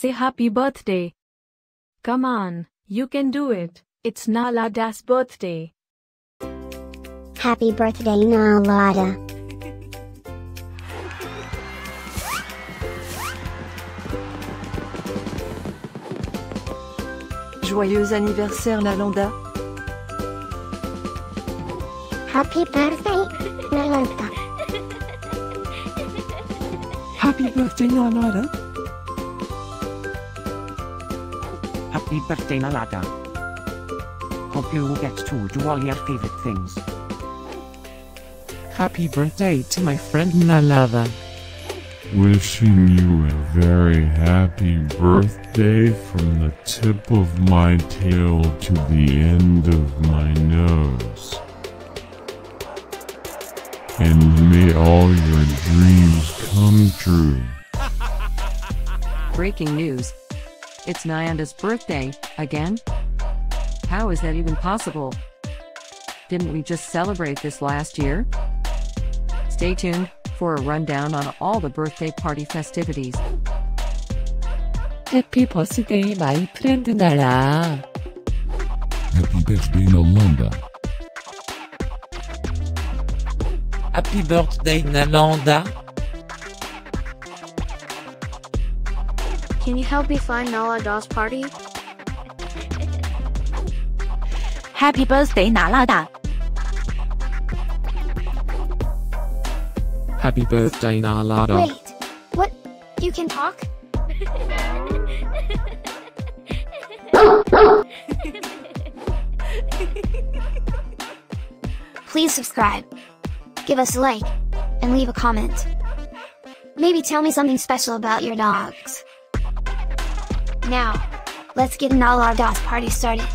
say happy birthday. Come on, you can do it. It's Nallanda's birthday. Happy birthday, Nallanda. Joyeux anniversaire, Nallanda. Happy birthday, Nallanda. Happy birthday, Nallanda. Happy birthday, Nallanda. Hope you will get to do all your favorite things. Happy birthday to my friend Nallanda. Wishing you a very happy birthday from the tip of my tail to the end of my nose. And may all your dreams come true. Breaking news. It's Nallanda's birthday, again? How is that even possible? Didn't we just celebrate this last year? Stay tuned for a rundown on all the birthday party festivities. Happy birthday, my friend Nalla. Happy birthday, Nallanda. Happy birthday, Nallanda. Can you help me find Nallanda's party? Happy birthday, Nallanda. Happy birthday, Nallanda. Wait, what? You can talk? Please subscribe, give us a like, and leave a comment. Maybe tell me something special about your dogs. Now, let's get Nallanda's party started.